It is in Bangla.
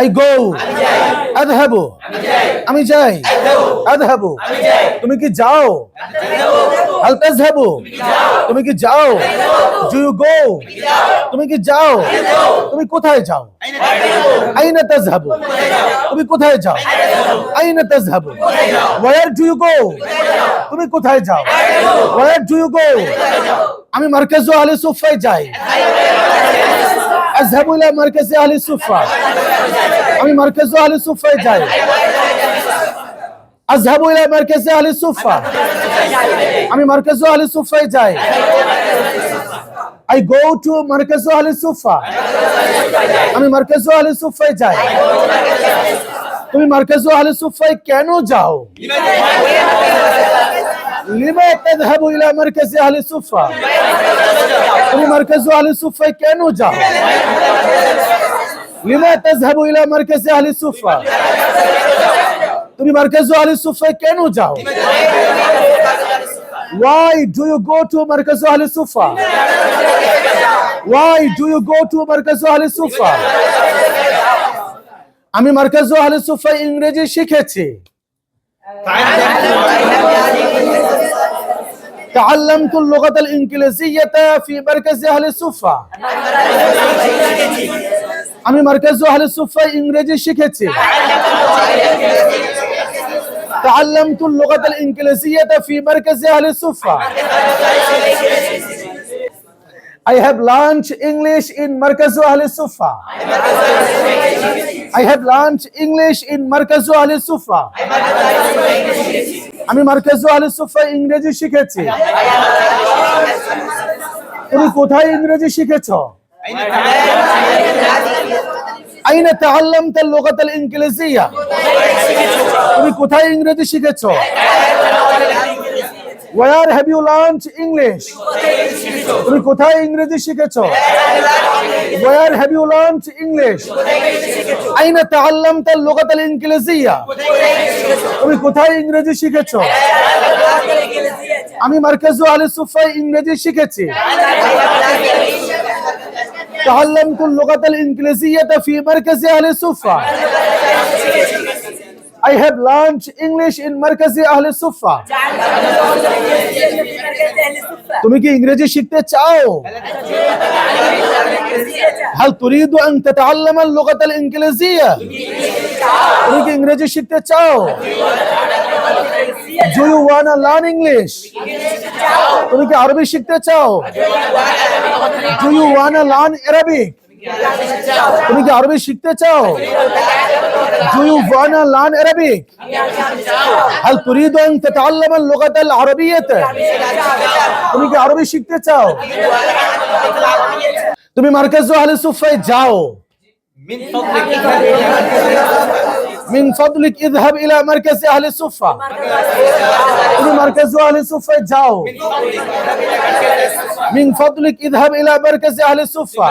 I go. আযহাবু, আমি যাই। আযহাবু, তুমি কি যাও? হাল তাযহাবু, তুমি কি যাও? Do you go? তুমি কি যাও? তুমি কোথায় যাও? আইনা তাযহাবু, তুমি কোথায় যাও? আইনা তাযহাবু, where do you go? তুমি কোথায় যাও? where do you go? আমি মারকাজু আহলে সুফায় যাই। আযহাবু ইলা মারকাজি আহলে সুফা, আমি মারকাজু আহলে সুফায় যাই। আযহাবু ইলা মারকাজি আহলে সুফা, আমি মারকাজু আহলে সুফায় যাই। I go to মারকাজু আহলে সুফা, আমি মারকাজু আহলে সুফায় যাই। তুমি মারকাজু আহলে সুফায় কেন যাও? লিমা তাযহাবু ইলা মারকাজি আহলে সুফা, তুমি মারকাজু আহলে সুফায় কেন যাও? লিমা তাযহাবু ইলা মারকাজি আহলে সুফা, তুমি মারকাজু আহলে সুফায় কেন যাও? Why do you go to মারকাজু আহলে সুফা? Why do you go to মারকাজু আহলে সুফা? আমি মারকাজু আহলে সুফায় ইংরেজি শিখেছি। تعلمت اللغة الإنجليزية في مركز أهل الصفة, আমি মারকাজু আহলে সুফায় ইংরেজি শিখেছি। تعلمت اللغة الإنجليزية في مركز أهل الصفة, I have learned English in Markazu Ahl Sufa. I have learned English in Markazu Ahl Sufa. আমি মারকাজু আহলে সুফা ইংরেজি শিখেছি। তুমি কোথায় ইংরেজি শিখেছো? আইনা তাআল্লামতা আল-লুগাতাল ইনগলিজিয়া, তুমি কোথায় ইংরেজি শিখেছো? Where have you learned English? তুমি কোথায় ইংরেজি শিখেছো? Where have you learned English? আইনা তাআল্লামতা আল-লুগাতাল ইনগলিজিয়া, তুমি কোথায় ইংরেজি শিখেছো? আমি মারকাজু আহলে সুফায় ইংরেজি শিখেছি। تعلمت اللغة الإنجليزية في مركز أهل الصفة, I have learned English in مركز أهل الصفة. তুমি কি ইংরেজি শিখতে চাও? هل تريد أن تتعلم اللغة الإنجليزية? তুমি কি ইংরেজি শিখতে চাও? Do you wanna learn English? তুমি কি আরবি শিখতে চাও? Do you wanna learn Arabic? তুমি কি আরবি শিখতে চাও? Do you wanna learn Arabic? هل تريد أن تتعلم اللغة العربية? তুমি কি আরবি শিখতে চাও? তুমি মারকাজু আহলে সুফায় যাও। من فضلك اذهب إلى مركز أهل الصفة, তুমি মারকাজু আহলে সুফায় যাও। من فضلك اذهب إلى مركز أهل الصفة,